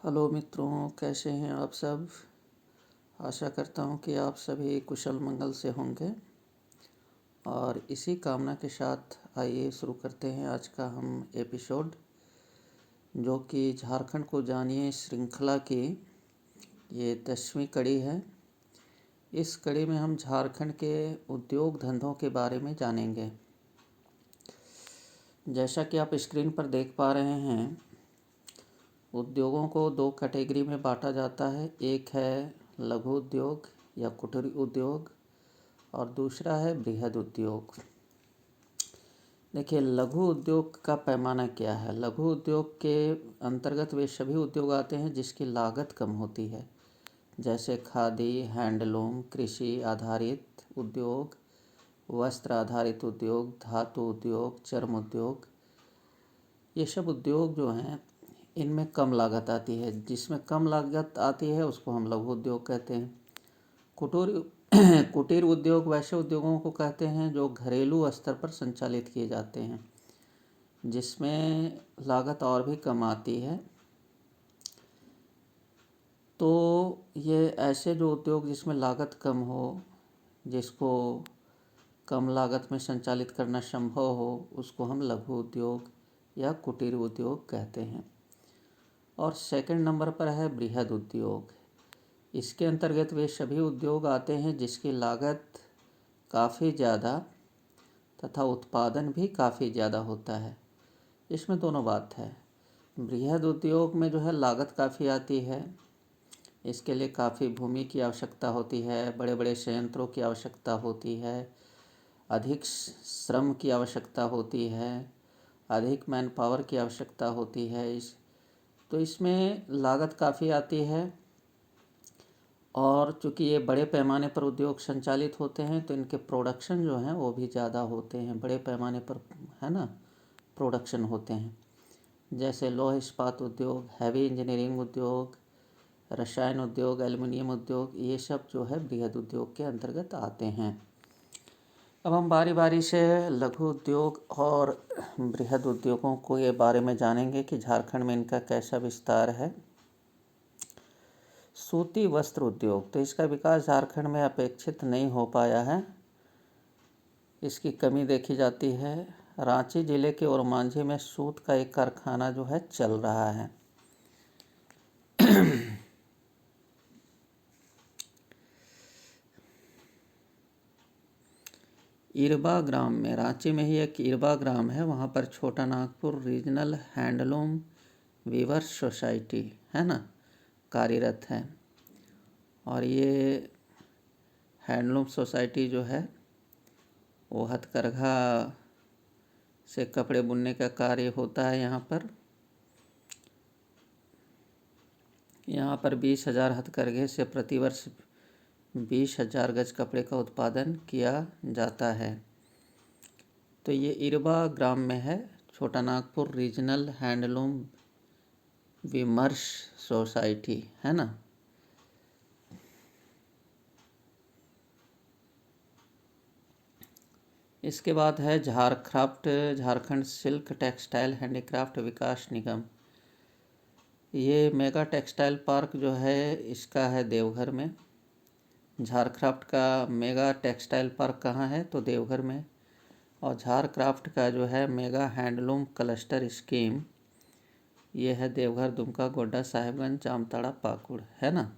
Hello मित्रों, कैसे हैं आप सब। आशा करता हूं कि आप सभी कुशल मंगल से होंगे और इसी कामना के साथ आइए शुरू करते हैं आज का हम एपिसोड, जो कि झारखंड को जानिए श्रृंखला की ये 10वीं कड़ी है। इस कड़ी में हम झारखंड के उद्योग धंधों के बारे में जानेंगे। जैसा कि आप स्क्रीन पर देख पा रहे हैं, उद्योगों को दो कैटेगरी में बांटा जाता है। एक है लघु उद्योग या कुटीर उद्योग और दूसरा है बृहद उद्योग। देखिए, लघु उद्योग का पैमाना क्या है। लघु उद्योग के अंतर्गत वे सभी उद्योग आते हैं जिसकी लागत कम होती है, जैसे खादी, हैंडलूम, कृषि आधारित उद्योग, वस्त्र आधारित उद्योग, धातु उद्योग, चर्म उद्योग। ये सब उद्योग जो हैं इनमें कम लागत आती है। जिसमें कम लागत आती है उसको हम लघु उद्योग कहते हैं। कुटीर उद्योग वैसे उद्योगों को कहते हैं जो घरेलू स्तर पर संचालित किए जाते हैं, जिसमें लागत और भी कम आती है। तो ये ऐसे जो उद्योग जिसमें लागत कम हो, जिसको कम लागत में संचालित करना संभव हो, उसको हम लघु उद्योग या कुटीर उद्योग कहते हैं। और सेकंड नंबर पर है बृहद उद्योग। इसके अंतर्गत वे सभी उद्योग आते हैं जिसकी लागत काफ़ी ज़्यादा तथा उत्पादन भी काफ़ी ज़्यादा होता है। इसमें दोनों बात है। बृहद उद्योग में जो है लागत काफ़ी आती है। इसके लिए काफ़ी भूमि की आवश्यकता होती है, बड़े बड़े संयंत्रों की आवश्यकता होती है, अधिक श्रम की आवश्यकता होती है, अधिक मैन पावर की आवश्यकता होती है। तो इसमें लागत काफ़ी आती है। और चूँकि ये बड़े पैमाने पर उद्योग संचालित होते हैं तो इनके प्रोडक्शन जो हैं वो भी ज़्यादा होते हैं, बड़े पैमाने पर, है ना, प्रोडक्शन होते हैं। जैसे लौह इस्पात उद्योग, हैवी इंजीनियरिंग उद्योग, रसायन उद्योग, एल्युमिनियम उद्योग, ये सब जो है बृहद उद्योग के अंतर्गत आते हैं। अब हम बारी बारी से लघु उद्योग और बृहद उद्योगों को ये बारे में जानेंगे कि झारखंड में इनका कैसा विस्तार है। सूती वस्त्र उद्योग, तो इसका विकास झारखंड में अपेक्षित नहीं हो पाया है। इसकी कमी देखी जाती है। रांची जिले के ओरमांझी में सूत का एक कारखाना जो है चल रहा है। इरबा ग्राम में, रांची में ही एक इरबा ग्राम है, वहाँ पर Chota Nagpur regional handloom weavers society, है ना, कार्यरत है। और ये हैंडलूम सोसाइटी जो है वो हथकरघा से कपड़े बुनने का कार्य होता है यहाँ पर। यहाँ पर 20,000 हथकरघे से प्रतिवर्ष 20,000 गज कपड़े का उत्पादन किया जाता है। तो ये इरबा ग्राम में है, छोटा नागपुर रीजनल हैंडलूम विमर्श सोसाइटी, है ना। इसके बाद है Jharcraft, Jharkhand silk textile handicraft विकास निगम। ये मेगा टेक्सटाइल पार्क जो है इसका है देवघर में। झारक्राफ्ट का मेगा टेक्सटाइल पार्क कहाँ है, तो देवघर में। और झारक्राफ्ट का जो है मेगा हैंडलूम क्लस्टर स्कीम, ये है देवघर, दुमका, गोड्डा, साहिबगंज, जामताड़ा, पाकुड़, है ना।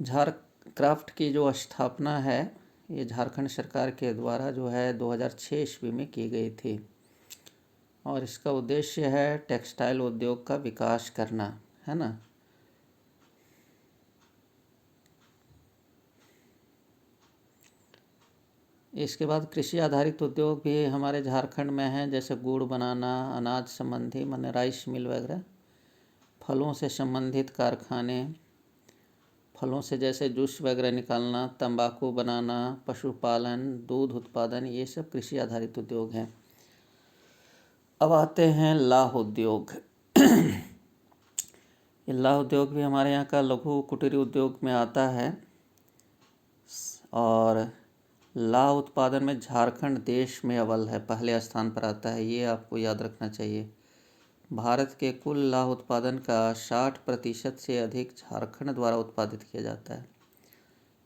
झारक्राफ्ट की जो स्थापना है ये झारखंड सरकार के द्वारा जो है 2006 ईस्वी में की गई थी। और इसका उद्देश्य है टेक्सटाइल उद्योग का विकास करना, है ना। इसके बाद कृषि आधारित उद्योग भी हमारे झारखंड में हैं, जैसे गुड़ बनाना, अनाज संबंधी माने राइस मिल वगैरह, फलों से संबंधित कारखाने, फलों से जैसे जूस वगैरह निकालना, तंबाकू बनाना, पशुपालन, दूध उत्पादन, ये सब कृषि आधारित उद्योग हैं। अब आते हैं लाह उद्योग। ये लाह उद्योग भी हमारे यहाँ का लघु कुटीर उद्योग में आता है। और लाह उत्पादन में झारखंड देश में अव्वल है, पहले स्थान पर आता है, ये आपको याद रखना चाहिए। भारत के कुल लाह उत्पादन का 60% से अधिक झारखंड द्वारा उत्पादित किया जाता है।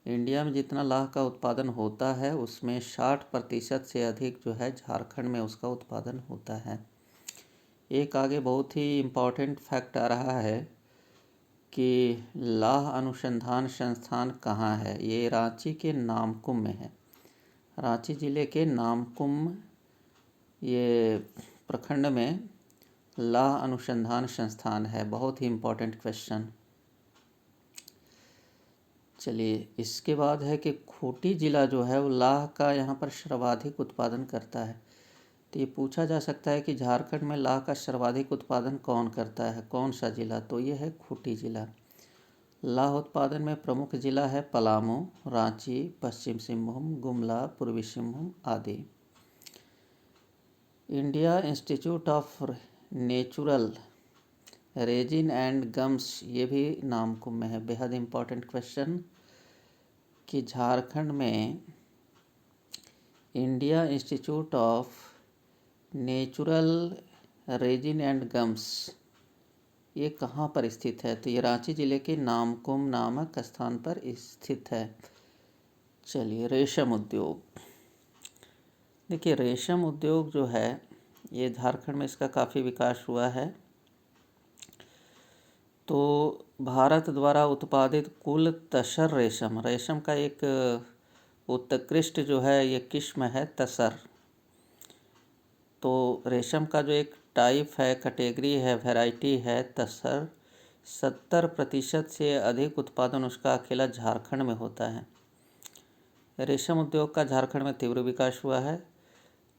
इंडिया में जितना लाह का उत्पादन होता है उसमें 60% से अधिक जो है झारखंड में उसका उत्पादन होता है। एक आगे बहुत ही इम्पोर्टेंट फैक्ट आ रहा है कि लाह अनुसंधान संस्थान कहाँ है। ये रांची के नामकुम में है। रांची ज़िले के नामकुम ये प्रखंड में लाह अनुसंधान संस्थान है। बहुत ही इम्पोर्टेंट क्वेश्चन। चलिए, इसके बाद है कि खूंटी ज़िला जो है वो लाह का यहाँ पर सर्वाधिक उत्पादन करता है। तो ये पूछा जा सकता है कि झारखंड में लाह का सर्वाधिक उत्पादन कौन करता है, कौन सा ज़िला? तो ये है खूंटी ज़िला। लाह उत्पादन में प्रमुख ज़िला है पलामू, रांची, पश्चिम सिंहभूम, गुमला, पूर्वी सिंहभूम आदि। India institute of natural resin and gums ये भी नामकुम में है। बेहद इम्पोर्टेंट क्वेश्चन कि झारखंड में India institute of natural resin and gums ये कहाँ पर स्थित है? तो ये रांची ज़िले के नामकुम नामक स्थान पर स्थित है। चलिए, रेशम उद्योग। देखिए, रेशम उद्योग जो है ये झारखंड में इसका काफ़ी विकास हुआ है। तो भारत द्वारा उत्पादित कुल तसर रेशम का एक उत्कृष्ट जो है ये किस्म है तसर। तो रेशम का जो एक टाइप है, कैटेगरी है, वैरायटी है तसर, 70% से अधिक उत्पादन उसका अकेला झारखंड में होता है। रेशम उद्योग का झारखंड में तीव्र विकास हुआ है।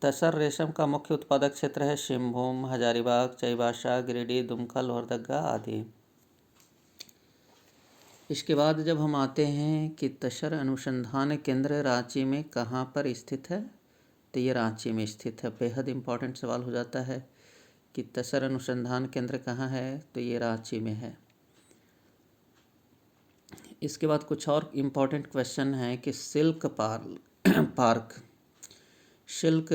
तसर रेशम का मुख्य उत्पादक क्षेत्र है सिंहभूम, हजारीबाग, चाईबासा, गिरिडीह, दुमका, लोहरदगा आदि। इसके बाद जब हम आते हैं कि तसर अनुसंधान केंद्र रांची में कहाँ पर स्थित है, तो ये रांची में स्थित है। बेहद इम्पोर्टेंट सवाल हो जाता है कि तसर अनुसंधान केंद्र कहाँ है, तो ये रांची में है। इसके बाद कुछ और इम्पोर्टेंट क्वेश्चन है कि सिल्क पार्क, सिल्क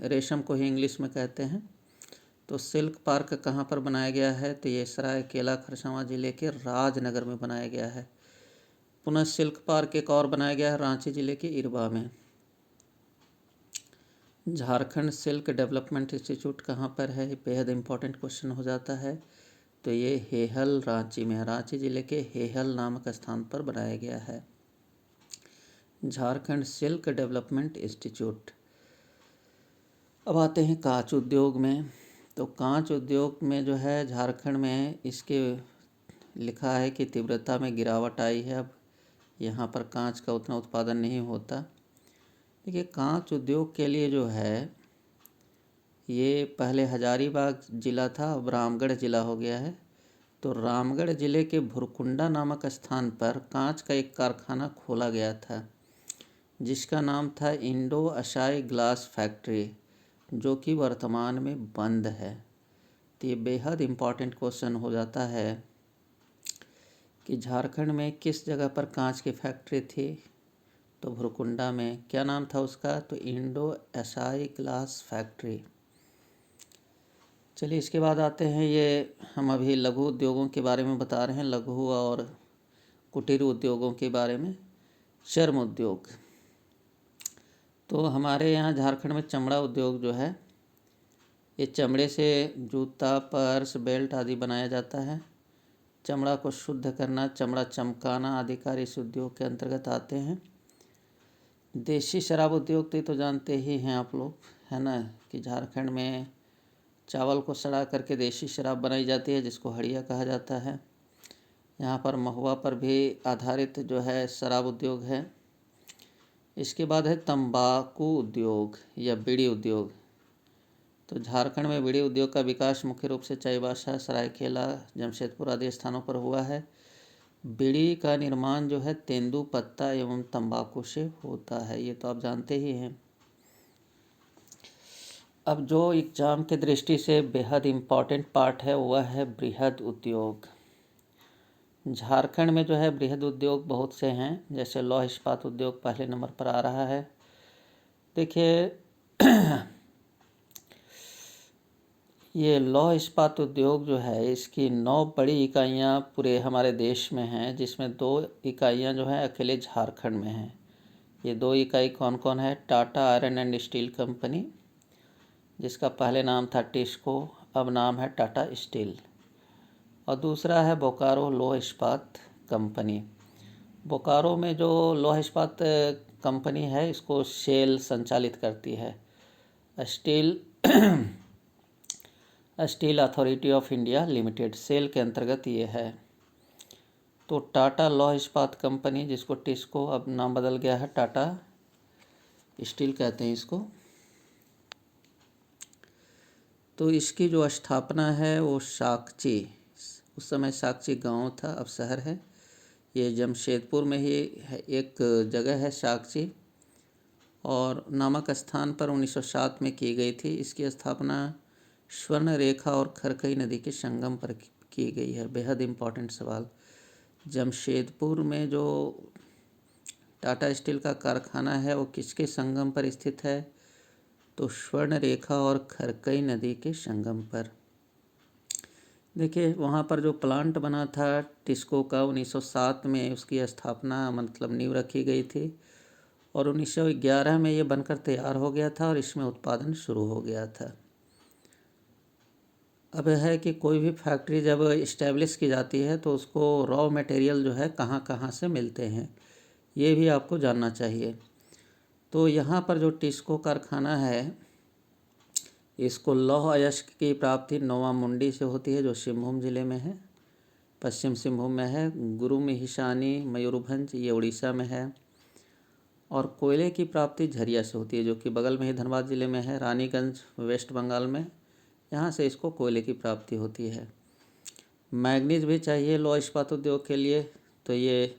रेशम को ही इंग्लिश में कहते हैं, तो सिल्क पार्क कहाँ पर बनाया गया है? तो ये सरायकेला खरसावां जिले के राजनगर में बनाया गया है। पुनः सिल्क पार्क एक और बनाया गया है रांची जिले के इरबा में। झारखंड सिल्क डेवलपमेंट इंस्टीट्यूट कहाँ पर है? बेहद इम्पोर्टेंट क्वेश्चन हो जाता है। तो ये हेहल रांची में है। रांची जिले के हेहल नामक स्थान पर बनाया गया है झारखंड सिल्क डेवलपमेंट इंस्टीट्यूट। अब आते हैं कांच उद्योग में। तो कांच उद्योग में जो है झारखंड में इसके लिखा है कि तीव्रता में गिरावट आई है। अब यहाँ पर कांच का उतना उत्पादन नहीं होता। देखिए, कांच उद्योग के लिए जो है ये पहले हजारीबाग ज़िला था, अब रामगढ़ ज़िला हो गया है। तो रामगढ़ ज़िले के भुरकुंडा नामक स्थान पर कांच का एक कारखाना खोला गया था जिसका नाम था इंडो असाई ग्लास फैक्ट्री, जो कि वर्तमान में बंद है। तो ये बेहद इम्पॉर्टेंट क्वेश्चन हो जाता है कि झारखंड में किस जगह पर कांच की फैक्ट्री थी? तो भुरकुंडा में। क्या नाम था उसका? तो इंडो असाई ग्लास फैक्ट्री। चलिए, इसके बाद आते हैं, ये हम अभी लघु उद्योगों के बारे में बता रहे हैं, लघु और कुटीर उद्योगों के बारे में। चर्म उद्योग। तो हमारे यहाँ झारखंड में चमड़ा उद्योग जो है ये चमड़े से जूता, पर्स, बेल्ट आदि बनाया जाता है। चमड़ा को शुद्ध करना, चमड़ा चमकाना आदि कार्य इस उद्योग के अंतर्गत आते हैं। देशी शराब उद्योग तो जानते ही हैं आप लोग, है ना, कि झारखंड में चावल को सड़ा करके देशी शराब बनाई जाती है जिसको हड़िया कहा जाता है। यहाँ पर महुआ पर भी आधारित जो है शराब उद्योग है। इसके बाद है तंबाकू उद्योग या बीड़ी उद्योग। तो झारखंड में बीड़ी उद्योग का विकास मुख्य रूप से चाईबासा, सरायकेला, जमशेदपुर आदि स्थानों पर हुआ है। बीड़ी का निर्माण जो है तेंदूपत्ता एवं तंबाकू से होता है, ये तो आप जानते ही हैं। अब जो एग्ज़ाम के दृष्टि से बेहद इम्पॉर्टेंट पार्ट है वह है बृहद उद्योग। झारखंड में जो है बृहद उद्योग बहुत से हैं, जैसे लौह इस्पात उद्योग पहले नंबर पर आ रहा है। देखिए ये लौह इस्पात उद्योग जो है इसकी 9 बड़ी इकाइयाँ पूरे हमारे देश में हैं, जिसमें 2 इकाइयाँ जो हैं अकेले झारखंड में हैं। ये 2 इकाई कौन कौन है? Tata iron and steel company, जिसका पहले नाम था टिस्को, अब नाम है टाटा स्टील। और दूसरा है बोकारो लौह इस्पात कंपनी। बोकारो में जो लौह इस्पात कंपनी है इसको शेल संचालित करती है। Steel Steel Authority of India Limited SAIL के अंतर्गत ये है। तो टाटा लौह इस्पात कंपनी, जिसको टिस्को अब नाम बदल गया है, टाटा स्टील कहते हैं इसको। तो इसकी जो स्थापना है वो साकची, उस समय साकची गांव था, अब शहर है। ये जमशेदपुर में ही है, एक जगह है साकची, और नामक स्थान पर 1907 में की गई थी। इसकी स्थापना स्वर्ण रेखा और खरकई नदी के संगम पर की गई है। बेहद इम्पोर्टेंट सवाल। जमशेदपुर में जो टाटा स्टील का कारखाना है वो किसके संगम पर स्थित है? तो स्वर्ण रेखा और खरकई नदी के संगम पर। देखिए वहाँ पर जो प्लांट बना था टिस्को का 1907 में, उसकी स्थापना मतलब नींव रखी गई थी, और 1911 में ये बनकर तैयार हो गया था और इसमें उत्पादन शुरू हो गया था। अब है कि कोई भी फैक्ट्री जब इस्टेब्लिश की जाती है तो उसको रॉ मटेरियल जो है कहाँ कहाँ से मिलते हैं, ये भी आपको जानना चाहिए। तो यहाँ पर जो टिस्को कारखाना है इसको लौह अयस्क की प्राप्ति नोवा मुंडी से होती है, जो सिंहभूम जिले में है, पश्चिम सिंहभूम में है। गुरुमिहिसानी मयूरभंज ये उड़ीसा में है। और कोयले की प्राप्ति झरिया से होती है, जो कि बगल में ही धनबाद जिले में है। रानीगंज वेस्ट बंगाल में, यहाँ से इसको कोयले की प्राप्ति होती है। मैग्नीज भी चाहिए लौह इस्पात उद्योग के लिए, तो ये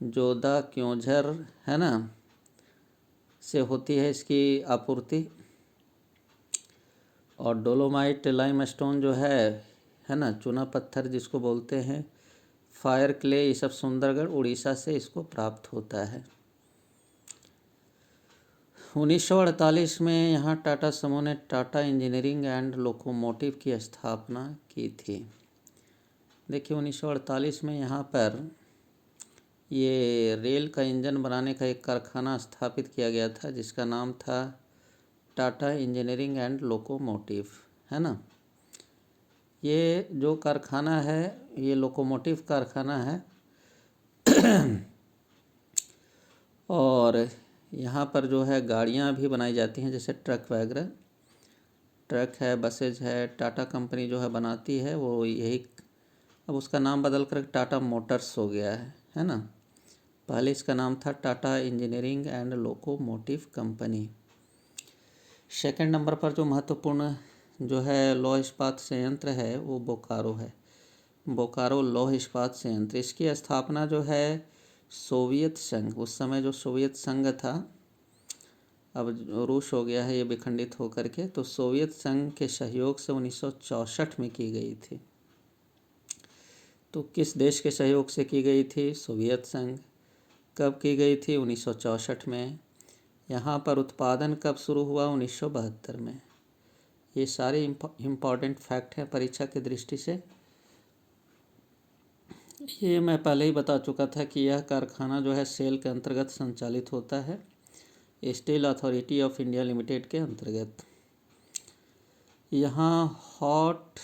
जोधा क्योंझर है ना से होती है इसकी आपूर्ति। और डोलोमाइट लाइमस्टोन जो है ना, चूना पत्थर जिसको बोलते हैं, फायर क्ले, ये सब सुंदरगढ़ उड़ीसा से इसको प्राप्त होता है। 1948 में यहाँ टाटा समूह ने टाटा इंजीनियरिंग एंड लोकोमोटिव की स्थापना की थी। देखिए 1948 में यहाँ पर ये रेल का इंजन बनाने का एक कारखाना स्थापित किया गया था, जिसका नाम था टाटा इंजीनियरिंग एंड लोकोमोटिव, है ना। ये जो कारखाना है ये लोकोमोटिव कारखाना है। और यहाँ पर जो है गाड़ियाँ भी बनाई जाती हैं, जैसे ट्रक वगैरह, ट्रक है, बसेज है। टाटा कंपनी जो है बनाती है वो यही, अब उसका नाम बदल कर टाटा मोटर्स हो गया है ना। पहले इसका नाम था Tata engineering and locomotive company. Second number पर जो महत्वपूर्ण जो है लौह इस्पात संयंत्र है वो बोकारो है। बोकारो लौह इस्पात संयंत्र, इसकी स्थापना जो है सोवियत संघ, उस समय जो सोवियत संघ था, अब रूस हो गया है ये विखंडित होकर के, तो सोवियत संघ के सहयोग से 1964 में की गई थी। तो किस देश के सहयोग से की गई थी? सोवियत संघ। कब की गई थी? 1964 में। यहाँ पर उत्पादन कब शुरू हुआ? 1972 में। ये सारे इम्पॉर्टेंट फैक्ट हैं परीक्षा की दृष्टि से। ये मैं पहले ही बता चुका था कि यह कारखाना जो है सेल के अंतर्गत संचालित होता है, steel Authority of India limited के अंतर्गत। यहाँ hot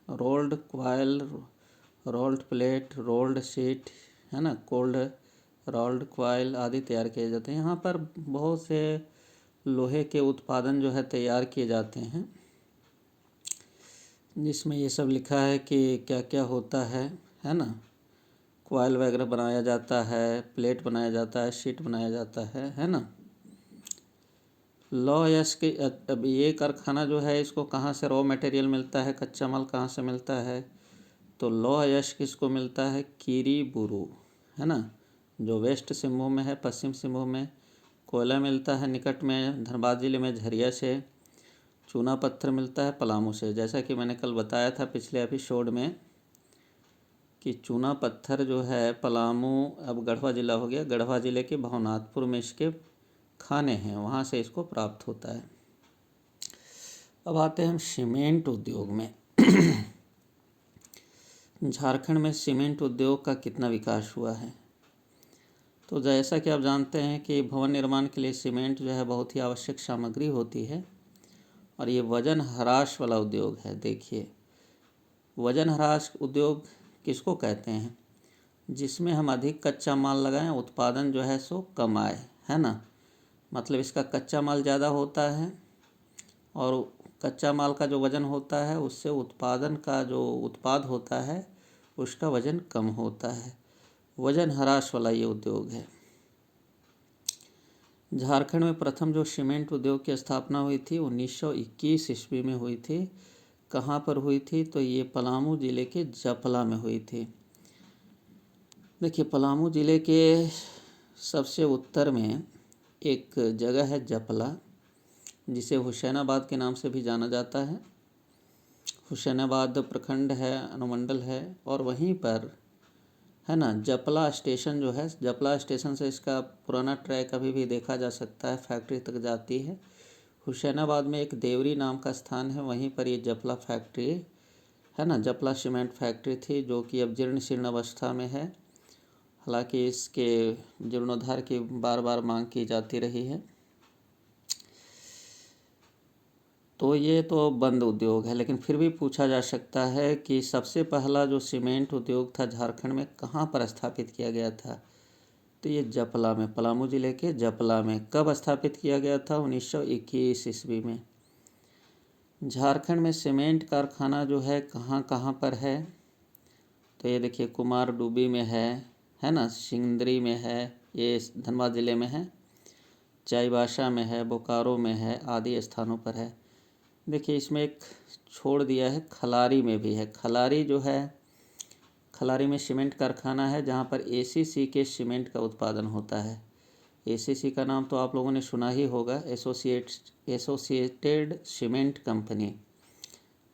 rolled coil, rolled plate, rolled sheet है ना, कोल्ड रोल्ड क्वाइल आदि तैयार किए जाते हैं। यहाँ पर बहुत से लोहे के उत्पादन जो है तैयार किए जाते हैं, जिसमें ये सब लिखा है कि क्या क्या होता है ना। क्वाइल वगैरह बनाया जाता है, प्लेट बनाया जाता है, शीट बनाया जाता है ना। लौह अयस्क के अब ये कारखाना जो है इसको कहाँ से रॉ मटेरियल मिलता है, कच्चा माल कहाँ से मिलता है? तो लौह अयस्क इसको मिलता है कीरीबुरू, है ना, जो वेस्ट सिंहभूम में है, पश्चिम सिंहभूम में। कोयला मिलता है निकट में धनबाद जिले में झरिया से। चूना पत्थर मिलता है पलामू से। जैसा कि मैंने कल बताया था पिछले एपिसोड में कि चूना पत्थर जो है पलामू, अब गढ़वा जिला हो गया, गढ़वा जिले के भवनाथपुर में इसके खाने हैं, वहाँ से इसको प्राप्त होता है। अब आते हैं हम सीमेंट उद्योग में। झारखंड में सीमेंट उद्योग का कितना विकास हुआ है। तो जैसा कि आप जानते हैं कि भवन निर्माण के लिए सीमेंट जो है बहुत ही आवश्यक सामग्री होती है और ये वजन ह्रास वाला उद्योग है। देखिए, वजन ह्रास उद्योग किसको कहते हैं? जिसमें हम अधिक कच्चा माल लगाएं, उत्पादन जो है सो कम आए, है ना। मतलब इसका कच्चा माल ज़्यादा होता है और कच्चा माल का जो वज़न होता है उससे उत्पादन का जो उत्पाद होता है उसका वज़न कम होता है। वजन ह्रास वाला ये उद्योग है। झारखंड में प्रथम जो सीमेंट उद्योग की स्थापना हुई थी 1921 ईस्वी में हुई थी। कहाँ पर हुई थी? तो ये पलामू ज़िले के जपला में हुई थी। देखिए, पलामू ज़िले के सबसे उत्तर में एक जगह है जपला, जिसे हुसैनाबाद के नाम से भी जाना जाता है। हुसैनाबाद प्रखंड है, अनुमंडल है, और वहीं पर है ना जपला स्टेशन जो है, जपला स्टेशन से इसका पुराना ट्रैक अभी भी देखा जा सकता है, फैक्ट्री तक जाती है। हुसैनाबाद में एक देवरी नाम का स्थान है, वहीं पर ये जपला फैक्ट्री है ना, जपला सीमेंट फैक्ट्री थी, जो कि अब जीर्ण शीर्ण अवस्था में है। हालांकि इसके जीर्णोद्धार की बार बार मांग की जाती रही है। तो ये तो बंद उद्योग है, लेकिन फिर भी पूछा जा सकता है कि सबसे पहला जो सीमेंट उद्योग था झारखंड में कहाँ पर स्थापित किया गया था? तो ये जपला में, पलामू ज़िले के जपला में। कब स्थापित किया गया था? 1921 ईस्वी में। झारखंड में सीमेंट कारखाना जो है कहाँ कहाँ पर है? तो ये देखिए, कुमार डूबी में है ना, सिंदरी में है, ये धनबाद ज़िले में है, चाईबासा में है, बोकारो में है, आदि स्थानों पर है। देखिए, इसमें एक छोड़ दिया है, खलारी में भी है। खलारी जो है, खलारी में सीमेंट कारखाना है जहाँ पर एसीसी के सीमेंट का उत्पादन होता है। एसीसी का नाम तो आप लोगों ने सुना ही होगा, एसोसिएटेड सीमेंट कंपनी।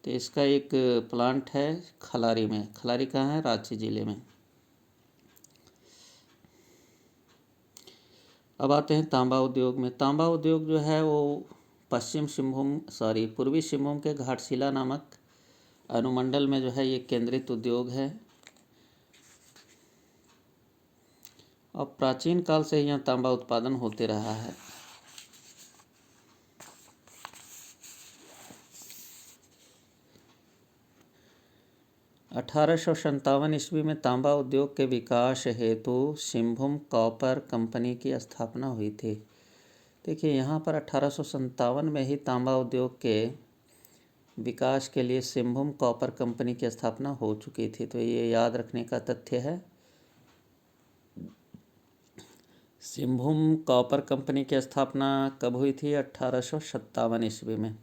तो इसका एक प्लांट है खलारी में। खलारी कहाँ है? रांची ज़िले में। अब आते हैं तांबा उद्योग में। तांबा उद्योग जो है वो पूर्वी सिंहभूम के घाटशिला नामक अनुमंडल में जो है ये केंद्रित उद्योग है। और प्राचीन काल से यहाँ तांबा उत्पादन होते रहा है। (1857) ईस्वी में तांबा उद्योग के विकास हेतु सिंहभूम कॉपर कंपनी की स्थापना हुई थी। देखिए, यहाँ पर 1857 में ही तांबा उद्योग के विकास के लिए सिंहभूम कॉपर कंपनी की स्थापना हो चुकी थी। तो ये याद रखने का तथ्य है। सिंहभूम कॉपर कंपनी की स्थापना कब हुई थी? 1857 ईस्वी में।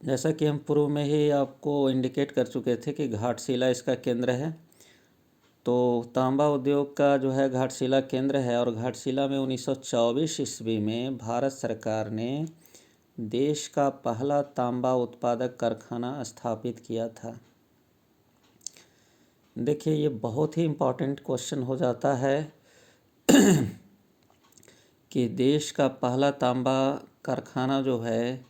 जैसा कि हम पूर्व में ही आपको इंडिकेट कर चुके थे कि घाटशिला इसका केंद्र है। तो तांबा उद्योग का जो है घाटशिला केंद्र है, और घाटशिला में 1924 ईस्वी में भारत सरकार ने देश का पहला तांबा उत्पादक कारखाना स्थापित किया था। देखिए, ये बहुत ही इम्पोर्टेंट क्वेश्चन हो जाता है कि देश का पहला तांबा कारखाना जो है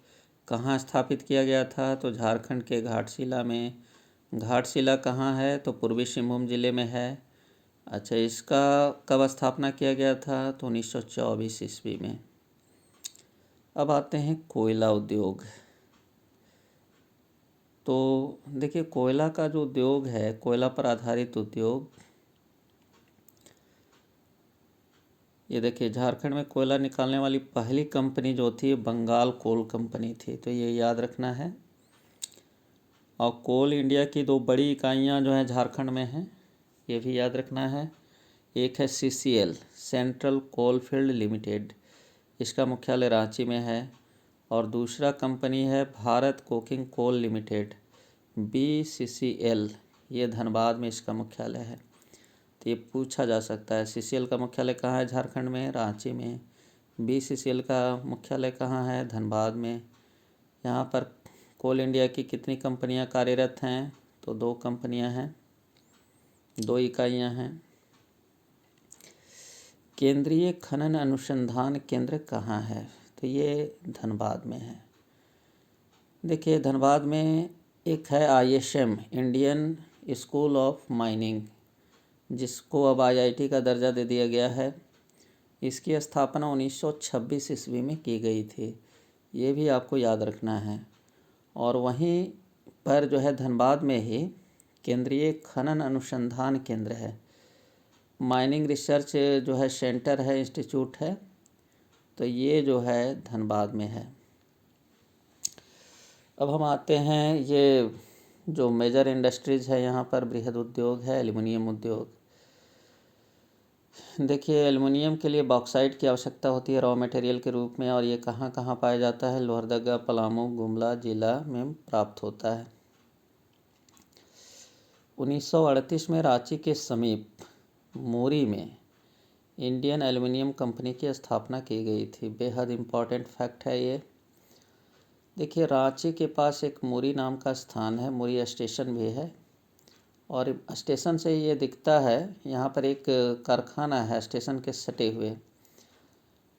कहाँ स्थापित किया गया था? तो झारखंड के घाटशिला में। घाटशिला कहाँ है? तो पूर्वी सिंहभूम ज़िले में है। अच्छा, इसका कब स्थापना किया गया था? तो 1924 ईस्वी में। अब आते हैं कोयला उद्योग। तो देखिए, कोयला का जो उद्योग है, कोयला पर आधारित उद्योग, ये देखिए झारखंड में कोयला निकालने वाली पहली कंपनी जो थी बंगाल कोल कंपनी थी। तो ये याद रखना है। और कोल इंडिया की दो बड़ी इकाइयाँ जो हैं झारखंड में हैं, ये भी याद रखना है। एक है CCL, सेंट्रल कोलफील्ड लिमिटेड, इसका मुख्यालय रांची में है। और दूसरा कंपनी है Bharat Coking Coal Limited, BCCL, ये धनबाद में इसका मुख्यालय है। तो ये पूछा जा सकता है, CCL का मुख्यालय कहाँ है? झारखंड में, रांची में। BCCL का मुख्यालय कहाँ है? धनबाद में। यहाँ पर कोल इंडिया की कितनी कंपनियाँ कार्यरत हैं? तो 2 कंपनियाँ हैं, 2 इकाइयाँ हैं। केंद्रीय खनन अनुसंधान केंद्र कहाँ है? तो ये धनबाद में है। देखिए धनबाद में एक है ISM, Indian school of mining, जिसको अब IIT का दर्जा दे दिया गया है। इसकी स्थापना 1926 ईस्वी में की गई थी, ये भी आपको याद रखना है। और वहीं पर जो है धनबाद में ही केंद्रीय खनन अनुसंधान केंद्र है, माइनिंग रिसर्च जो है सेंटर है, इंस्टीट्यूट है, तो ये जो है धनबाद में है। अब हम आते हैं, ये जो मेजर इंडस्ट्रीज़ है यहाँ पर, बृहद उद्योग है एल्युमिनियम उद्योग। देखिए एल्युमिनियम के लिए बॉक्साइट की आवश्यकता होती है रॉ मटेरियल के रूप में, और ये कहाँ कहाँ पाया जाता है? लोहरदगा, पलामू, गुमला जिला में प्राप्त होता है। 1938 में रांची के समीप मोरी में इंडियन एल्युमिनियम कंपनी की स्थापना की गई थी। बेहद इम्पॉर्टेंट फैक्ट है ये। देखिए रांची के पास एक मुरी नाम का स्थान है, मुरी स्टेशन भी है, और स्टेशन से ये दिखता है, यहाँ पर एक कारखाना है स्टेशन के सटे हुए,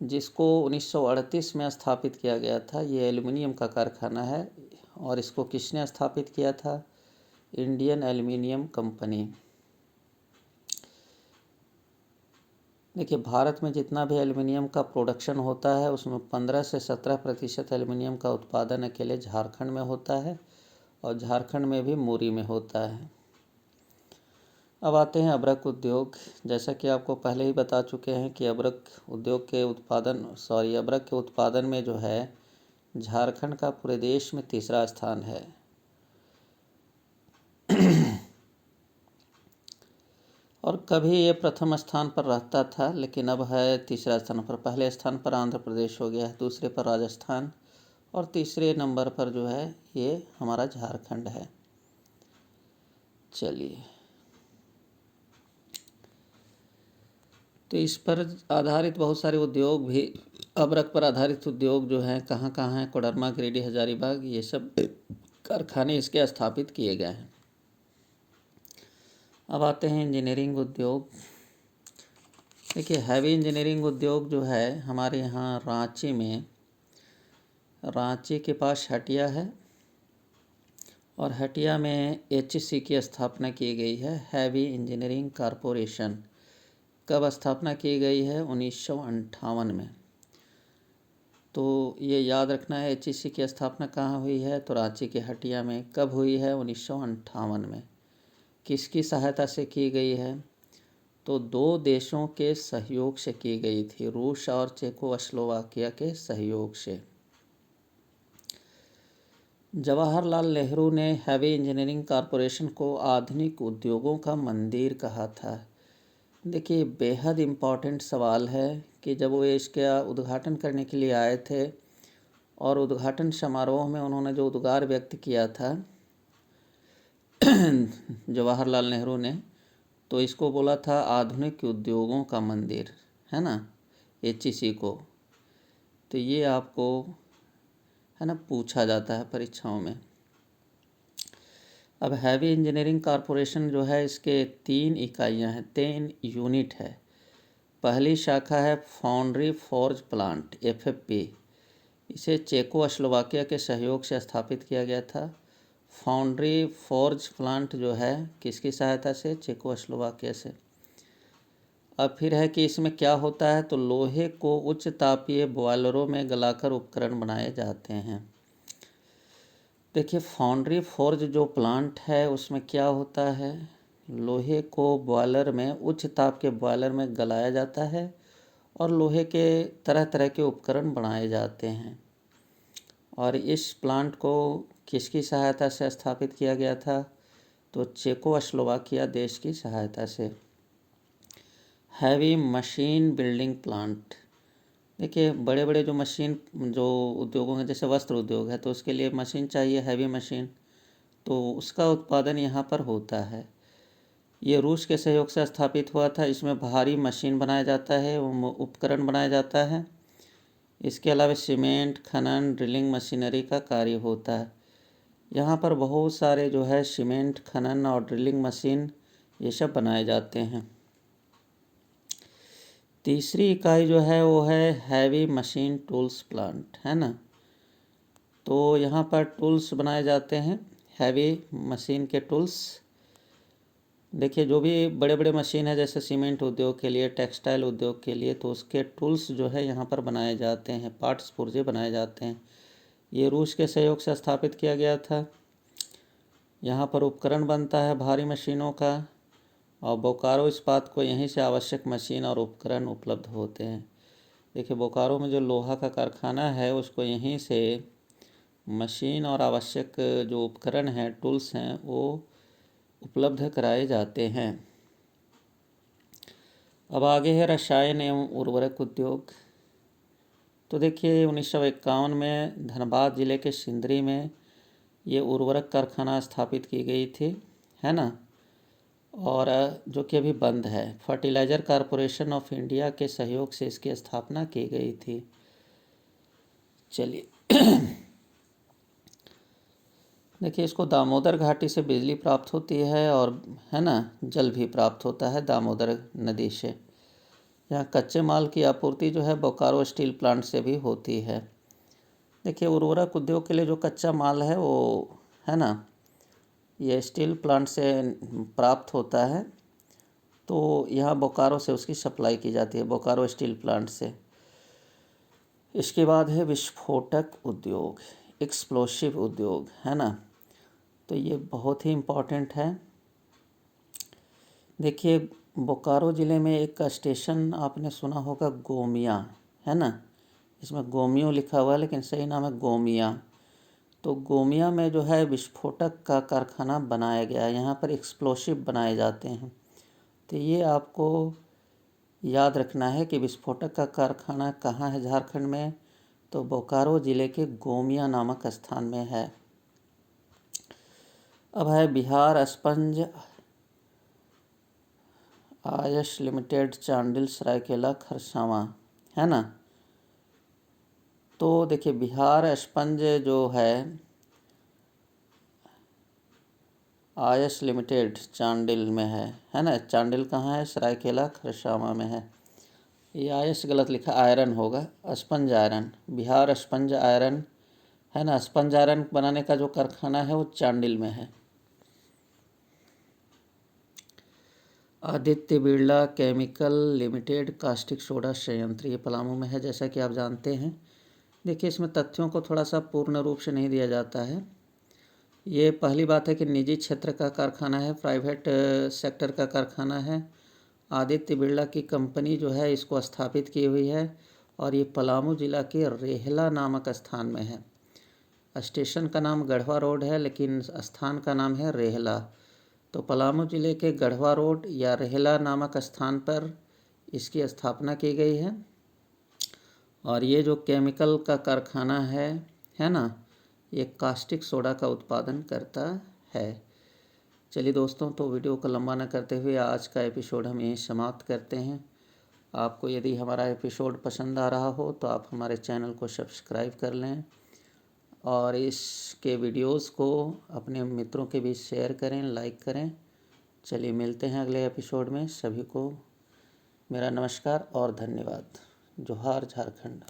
जिसको 1938 में स्थापित किया गया था। ये एल्युमिनियम का कारखाना है, और इसको किसने स्थापित किया था? Indian aluminium company. देखिए भारत में जितना भी एल्युमिनियम का प्रोडक्शन होता है, उसमें 15 से 17% एल्युमिनियम का उत्पादन अकेले झारखंड में होता है, और झारखंड में भी मुरी में होता है। अब आते हैं अब्रक उद्योग। जैसा कि आपको पहले ही बता चुके हैं कि अब्रक के उत्पादन में जो है झारखंड का पूरे देश में तीसरा स्थान है। और कभी ये प्रथम स्थान पर रहता था, लेकिन अब है तीसरा स्थान पर। पहले स्थान पर आंध्र प्रदेश हो गया है, दूसरे पर राजस्थान, और तीसरे नंबर पर जो है ये हमारा झारखंड है। चलिए, तो इस पर आधारित बहुत सारे उद्योग भी, अब्रक पर आधारित उद्योग जो हैं कहाँ कहाँ हैं? कोडरमा, गिरिडीह, हजारीबाग, ये सब कारखाने इसके स्थापित किए गए हैं। अब आते हैं इंजीनियरिंग उद्योग। देखिए हैवी इंजीनियरिंग उद्योग जो है हमारे यहाँ रांची के पास हटिया है, और हटिया में HEC की स्थापना की गई है, हैवी इंजीनियरिंग कॉरपोरेशन। कब स्थापना की गई है? 1958 में। तो ये याद रखना है, HEC की स्थापना कहाँ हुई है? तो रांची के हटिया में। कब हुई है? 1958 में। किसकी सहायता से की गई है? तो दो देशों के सहयोग से की गई थी, रूस और चेकोस्लोवाकिया के सहयोग से। जवाहरलाल नेहरू ने हैवी इंजीनियरिंग कॉरपोरेशन को आधुनिक उद्योगों का मंदिर कहा था। देखिए बेहद इम्पॉर्टेंट सवाल है कि जब वो इसका उद्घाटन करने के लिए आए थे, और उद्घाटन समारोह में उन्होंने जो उद्गार व्यक्त किया था जवाहरलाल नेहरू ने, तो इसको बोला था आधुनिक उद्योगों का मंदिर, है ना, HEC को। तो ये आपको है ना पूछा जाता है परीक्षाओं में। अब हैवी इंजीनियरिंग कॉरपोरेशन जो है, इसके 3 इकाइयां हैं, 3 यूनिट है। पहली शाखा है फाउंड्री फोर्ज प्लांट, FFP। इसे चेकोस्लोवाकिया के सहयोग से स्थापित किया गया था। फाउंड्री फोर्ज प्लांट जो है किसकी सहायता से? चेकोस्लोवाकिया से। अब फिर है कि इसमें क्या होता है, तो लोहे को उच्च तापीय बॉयलरों में गलाकर उपकरण बनाए जाते हैं। देखिए फाउंड्री फोर्ज जो प्लांट है उसमें क्या होता है, लोहे को बॉयलर में, उच्च ताप के बॉयलर में गलाया जाता है, और लोहे के तरह तरह के उपकरण बनाए जाते हैं। और इस प्लांट को किसकी सहायता से स्थापित किया गया था? तो चेकोस्लोवाकिया देश की सहायता से। Heavy machine building plant. देखिए बड़े बड़े जो मशीन जो उद्योगों हैं, जैसे वस्त्र उद्योग है, तो उसके लिए मशीन चाहिए, हैवी मशीन, तो उसका उत्पादन यहाँ पर होता है। ये रूस के सहयोग से स्थापित हुआ था। इसमें भारी मशीन बनाया जाता है, उपकरण बनाया जाता है। इसके अलावा सीमेंट, खनन, ड्रिलिंग मशीनरी का कार्य होता है। यहाँ पर बहुत सारे जो है सीमेंट, खनन और ड्रिलिंग मशीन ये सब बनाए जाते हैं। तीसरी इकाई जो है वो है हैवी मशीन टूल्स प्लांट, है ना। तो यहाँ पर टूल्स बनाए जाते हैं, हैवी मशीन के टूल्स। देखिए जो भी बड़े बड़े मशीन है जैसे सीमेंट उद्योग के लिए, टेक्सटाइल उद्योग के लिए, तो उसके टूल्स जो है यहाँ पर बनाए जाते हैं, पार्ट्स पुर्जे बनाए जाते हैं। ये रूस के सहयोग से स्थापित किया गया था। यहाँ पर उपकरण बनता है भारी मशीनों का, और बोकारो इस्पात को यहीं से आवश्यक मशीन और उपकरण उपलब्ध होते हैं। देखिए बोकारो में जो लोहा का कारखाना है उसको यहीं से मशीन और आवश्यक जो उपकरण हैं, टूल्स हैं, वो उपलब्ध कराए जाते हैं। अब आगे है रसायन एवं उर्वरक उद्योग। तो देखिए 1951 में धनबाद जिले के सिंदरी में ये उर्वरक कारखाना स्थापित की गई थी, है ना, और जो कि अभी बंद है। फर्टिलाइज़र कॉरपोरेशन ऑफ इंडिया के सहयोग से इसकी स्थापना की गई थी। चलिए देखिए इसको दामोदर घाटी से बिजली प्राप्त होती है, और है ना जल भी प्राप्त होता है दामोदर नदी से। यहाँ कच्चे माल की आपूर्ति जो है बोकारो स्टील प्लांट से भी होती है। देखिए उर्वरक उद्योग के लिए जो कच्चा माल है वो, है ना, ये स्टील प्लांट से प्राप्त होता है। तो यहाँ बोकारो से उसकी सप्लाई की जाती है, बोकारो स्टील प्लांट से। इसके बाद है विस्फोटक उद्योग, एक्सप्लोसिव उद्योग, है ना। तो ये बहुत ही इम्पोर्टेंट है। देखिए बोकारो ज़िले में एक स्टेशन आपने सुना होगा गोमिया, है ना। इसमें गोमियो लिखा हुआ है लेकिन सही नाम है गोमिया। तो गोमिया में जो है विस्फोटक का कारखाना बनाया गया है। यहाँ पर एक्सप्लोसिव बनाए जाते हैं। तो ये आपको याद रखना है कि विस्फोटक का कारखाना कहाँ है झारखंड में, तो बोकारो ज़िले के गोमिया नामक स्थान में है। अब है बिहार स्पंज आयश लिमिटेड, चांडिल सरायकेला खरसावां, है ना। तो देखिए बिहार स्पंज जो है आयश लिमिटेड चांडिल में है ना। चांडिल कहाँ है, सरायकेला खरसावां में है। ये आयश गलत लिखा, आयरन होगा, sponge iron, Bihar sponge iron, है ना। स्पंज आयरन बनाने का जो कारखाना है वो चांडिल में है। Aditya Birla chemical limited caustic soda संयंत्र, ये पलामू में है, जैसा कि आप जानते हैं। देखिए इसमें तथ्यों को थोड़ा सा पूर्ण रूप से नहीं दिया जाता है। ये पहली बात है कि निजी क्षेत्र का कारखाना है, प्राइवेट सेक्टर का कारखाना है। आदित्य बिरला की कंपनी जो है इसको स्थापित की हुई है, और ये पलामू जिला के रेहला नामक स्थान में है। स्टेशन का नाम गढ़वा रोड है लेकिन स्थान का नाम है रेहला। तो पलामू जिले के गढ़वा रोड या रेहला नामक स्थान पर इसकी स्थापना की गई है। और ये जो केमिकल का कारखाना है ना, ये कास्टिक सोडा का उत्पादन करता है। चलिए दोस्तों, तो वीडियो को लंबा न करते हुए आज का एपिसोड हम यहीं समाप्त करते हैं। आपको यदि हमारा एपिसोड पसंद आ रहा हो तो आप हमारे चैनल को सब्सक्राइब कर लें, और इसके वीडियोस को अपने मित्रों के बीच शेयर करें, लाइक करें। चलिए मिलते हैं अगले एपिसोड में। सभी को मेरा नमस्कार और धन्यवाद। जोहार झारखंड।